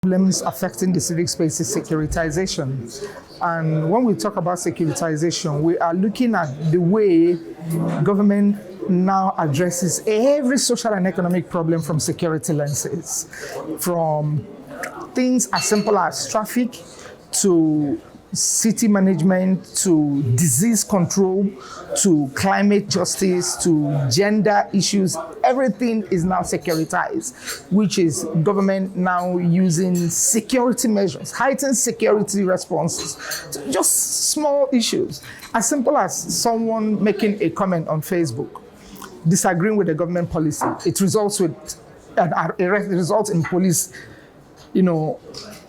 problems affecting the civic space is securitization. And when we talk about securitization, we are looking at the way government now addresses every social and economic problem from security lenses, from things as simple as traffic to city management to disease control to climate justice to gender issues. Everything is now securitized, which is government now using security measures, heightened security responses to just small issues. As simple as someone making a comment on Facebook, disagreeing with the government policy, it results in police,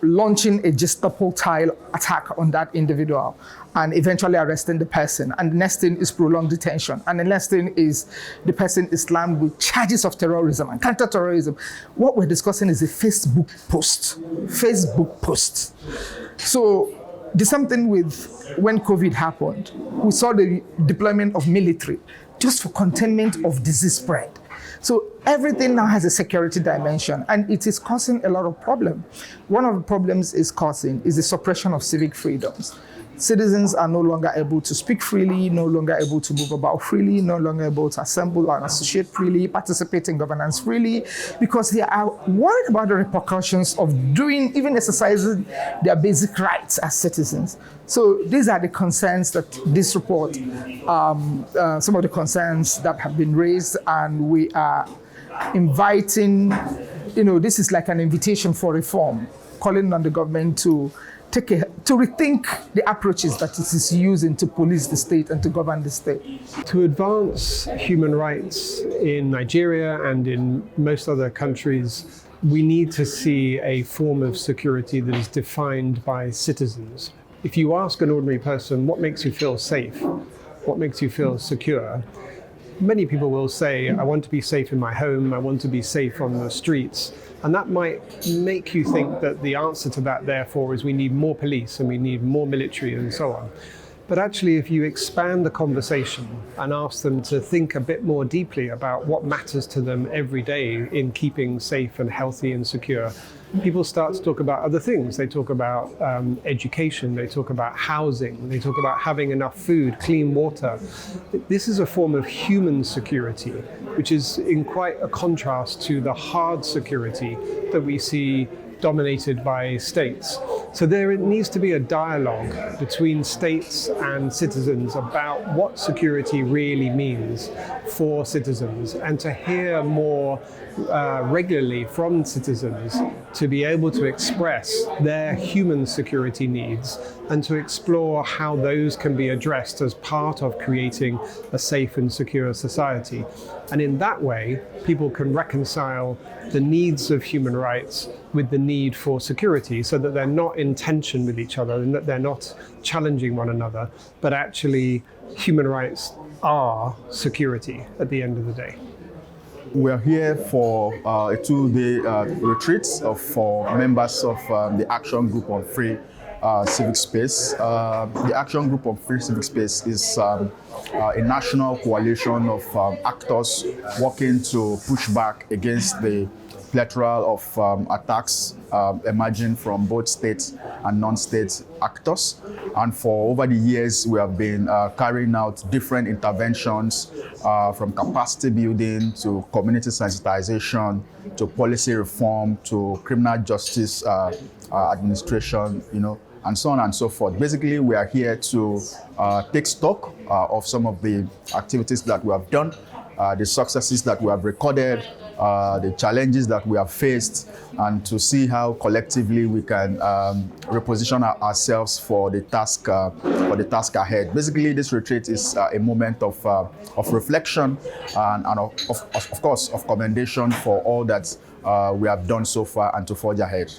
launching a Gestapo-style attack on that individual and eventually arresting the person. And the next thing is prolonged detention. And the next thing is the person is slammed with charges of terrorism and counter-terrorism. What we're discussing is a Facebook post. So the same thing with when COVID happened. We saw the deployment of military just for containment of disease spread. So everything now has a security dimension, and it is causing a lot of problems. One of the problems is the suppression of civic freedoms. Citizens are no longer able to speak freely, no longer able to move about freely, no longer able to assemble and associate freely, participate in governance freely, because they are worried about the repercussions of even exercising their basic rights as citizens. So these are the concerns that this report, some of the concerns that have been raised, and we are inviting, this is like an invitation for reform, calling on the government to rethink the approaches that it is using to police the state and to govern the state. To advance human rights in Nigeria and in most other countries, we need to see a form of security that is defined by citizens. If you ask an ordinary person, what makes you feel safe? What makes you feel secure? Many people will say, I want to be safe in my home, I want to be safe on the streets. And that might make you think that the answer to that, therefore, is we need more police and we need more military and so on. But actually, if you expand the conversation and ask them to think a bit more deeply about what matters to them every day in keeping safe and healthy and secure, people start to talk about other things. They talk about education, they talk about housing, they talk about having enough food, clean water. This is a form of human security, which is in quite a contrast to the hard security that we see dominated by states. So there needs to be a dialogue between states and citizens about what security really means for citizens, and to hear more regularly from citizens to be able to express their human security needs and to explore how those can be addressed as part of creating a safe and secure society. And in that way, people can reconcile the needs of human rights with the need for security, so that they're not in tension with each other and that they're not challenging one another, but actually human rights are security at the end of the day. We're here for a 2-day retreat for members of the Action Group on Free Civic Space. The Action Group on Free Civic Space is a national coalition of actors working to push back against the plethora of attacks emerging from both state and non-state actors. And for over the years, we have been carrying out different interventions from capacity building to community sensitization to policy reform to criminal justice administration, and so on and so forth. Basically, we are here to take stock of some of the activities that we have done, the successes that we have recorded, the challenges that we have faced, and to see how collectively we can reposition ourselves for the task ahead. Basically, this retreat is a moment of reflection and of course of commendation for all that we have done so far, and to forge ahead.